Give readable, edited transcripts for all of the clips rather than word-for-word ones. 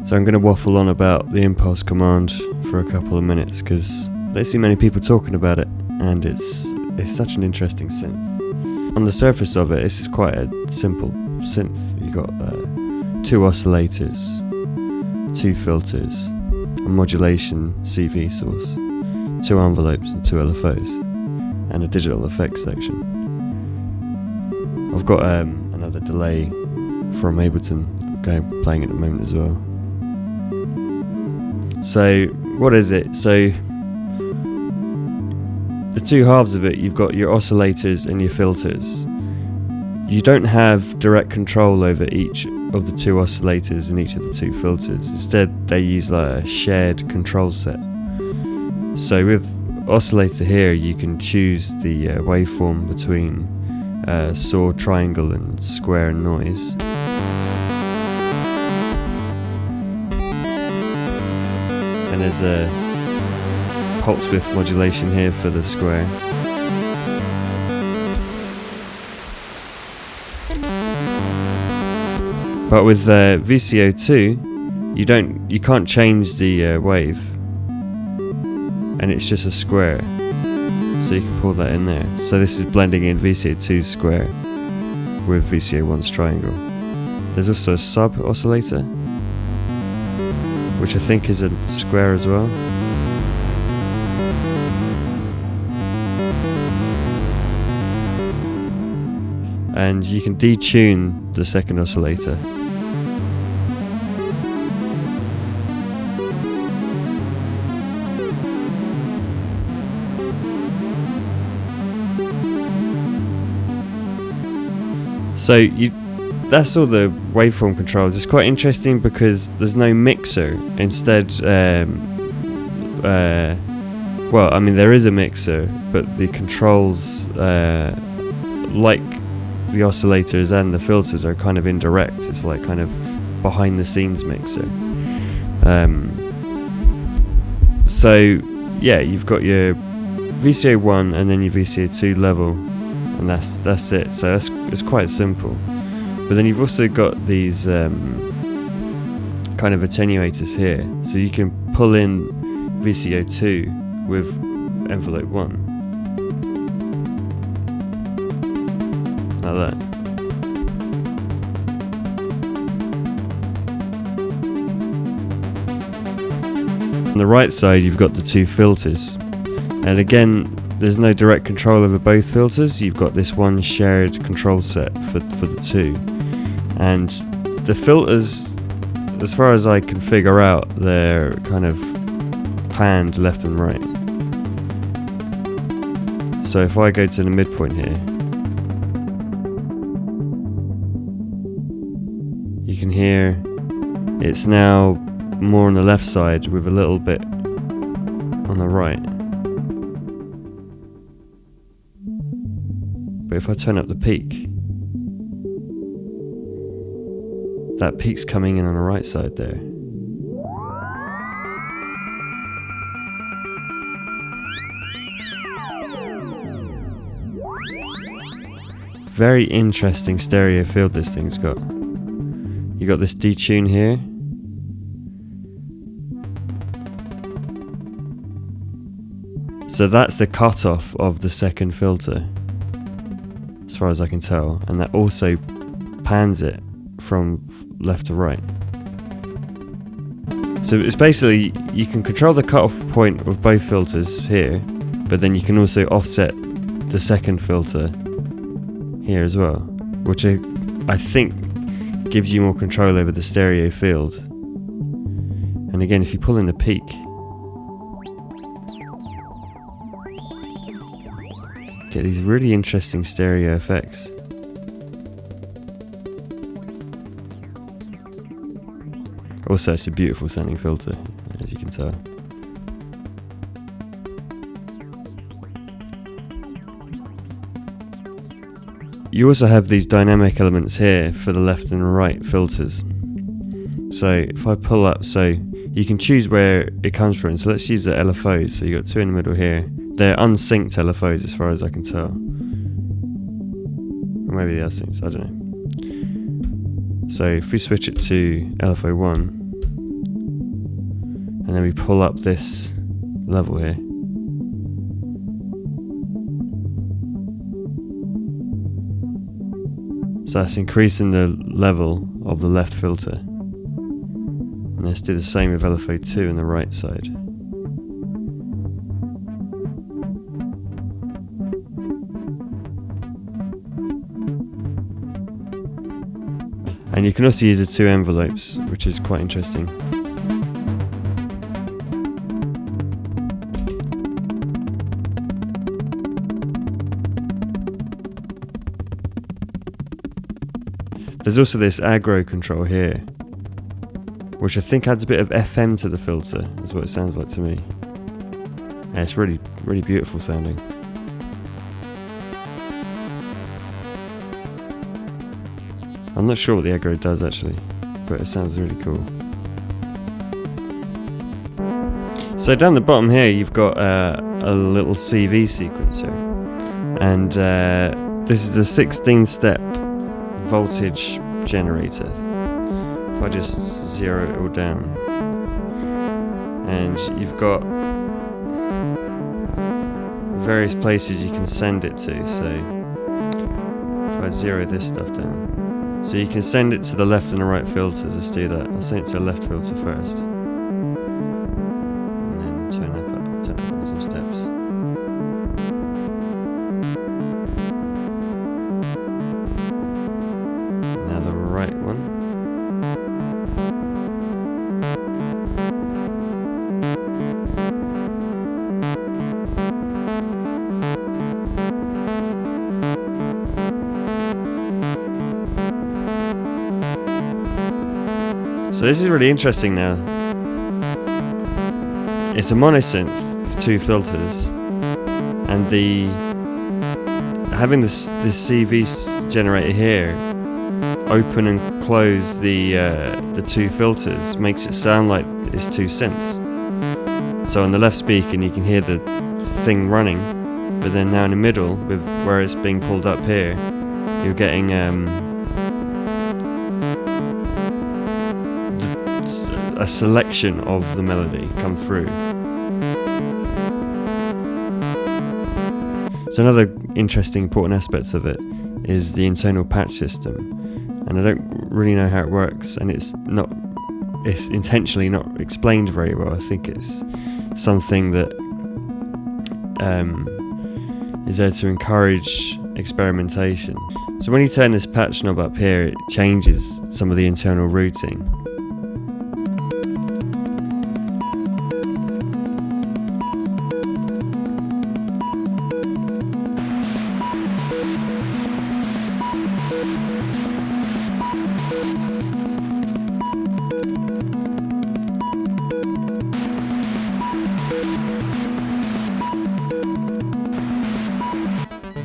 So I'm going to waffle on about the impulse command for a couple of minutes because I don't see many people talking about it, and it's such an interesting synth. On the surface of it, it's quite a simple synth. You got 2 oscillators, 2 filters, a modulation CV source, 2 envelopes and 2 LFOs, and a digital effects section. I've got another delay from Ableton playing at the moment as well. So what is it? So the 2 halves of it, you've got your oscillators and your filters. You don't have direct control over each of the 2 oscillators and each of the 2 filters. Instead, they use like a shared control set. So with oscillator here, you can choose the waveform between saw, triangle and square and noise. And there's a pulse width modulation here for the square. But with VCO2, you can't change the wave, and it's just a square, so you can pull that in there. So this is blending in VCO2's square with VCO1's triangle. There's also a sub oscillator, which I think is a square as well. And you can detune the second oscillator. So that's all the waveform controls. It's quite interesting because there's no mixer. Instead, well, I mean there is a mixer, but the controls, like the oscillators and the filters, are kind of indirect. It's like kind of behind the scenes mixer. So yeah, you've got your VCO1 and then your VCO2 level, and that's it. So it's quite simple. But then you've also got these kind of attenuators here, so you can pull in VCO2 with envelope 1. Like that. On the right side you've got the 2 filters, and again there's no direct control over both filters. You've got this one shared control set for the 2, and the filters, as far as I can figure out, they're kind of panned left and right. So if I go to the midpoint here, you can hear it's now more on the left side with a little bit on the right. But if I turn up the peak, that peak's coming in on the right side there. Very interesting stereo field this thing's got. You got this detune here. So that's the cutoff of the second filter, as far as I can tell, and that also pans it from left to right. So it's basically, you can control the cutoff point of both filters here, but then you can also offset the second filter here as well, which I think gives you more control over the stereo field. And again, if you pull in the peak, get these really interesting stereo effects. Also, it's a beautiful sounding filter, as you can tell. You also have these dynamic elements here for the left and right filters. So if I pull up, so you can choose where it comes from. So let's use the LFOs. So you've got 2 in the middle here. They're unsynced LFOs as far as I can tell. Or maybe they are synced, I don't know. So if we switch it to LFO1, and then we pull up this level here. So that's increasing the level of the left filter. And let's do the same with LFO 2 on the right side. And you can also use the two envelopes, which is quite interesting. There's also this aggro control here, which I think adds a bit of FM to the filter, is what it sounds like to me. And it's really, really beautiful sounding. I'm not sure what the aggro does actually, but it sounds really cool. So down the bottom here you've got a little CV sequencer, and this is a 16-step voltage generator. If I just zero it all down, and you've got various places you can send it to. So if I zero this stuff down, so you can send it to the left and the right filters. Let's do that. I'll send it to the left filter first, and then turn up some steps. Now the right one. So this is really interesting now. It's a monosynth with two filters, and having this CV generator here open and close the two filters makes it sound like it's two synths. So on the left speaker you can hear the thing running, but then now in the middle, with where it's being pulled up here, you're getting a selection of the melody come through. So another interesting, important aspect of it is the internal patch system, and I don't really know how it works, and it's intentionally not explained very well. I think it's something that is there to encourage experimentation. So when you turn this patch knob up here, it changes some of the internal routing.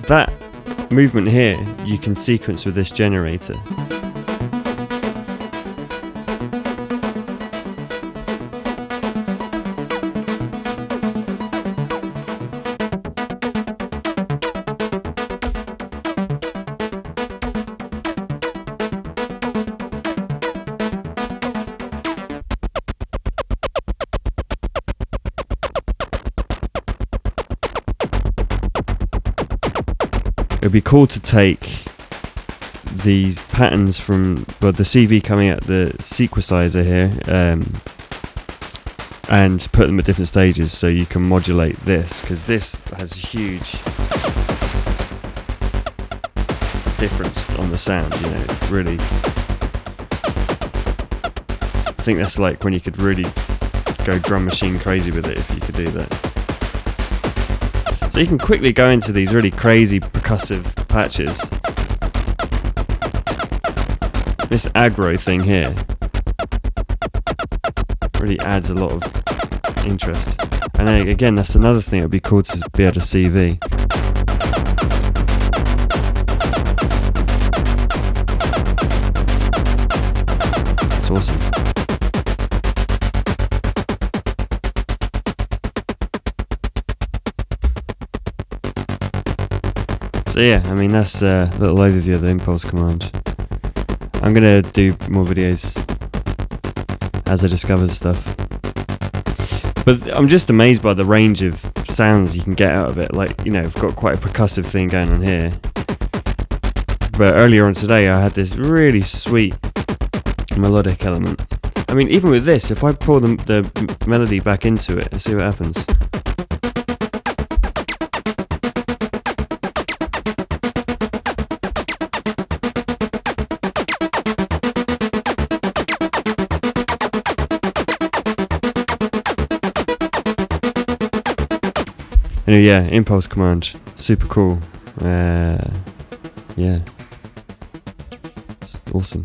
That movement here you can sequence with this generator. It would be cool to take these patterns from the CV coming out the sequencer here and put them at different stages, so you can modulate this, because this has a huge difference on the sound, you know, really. I think that's like when you could really go drum machine crazy with it, if you could do that. So you can quickly go into these really crazy percussive patches. This aggro thing here really adds a lot of interest. And then, again, that's another thing that would be cool to be able to CV. It's awesome. So yeah, I mean, that's a little overview of the impulse command. I'm gonna do more videos as I discover stuff. But I'm just amazed by the range of sounds you can get out of it. Like, you know, I've got quite a percussive thing going on here. But earlier on today, I had this really sweet melodic element. I mean, even with this, if I pull the melody back into it and see what happens. Anyway, yeah, impulse command, super cool. Yeah, it's awesome.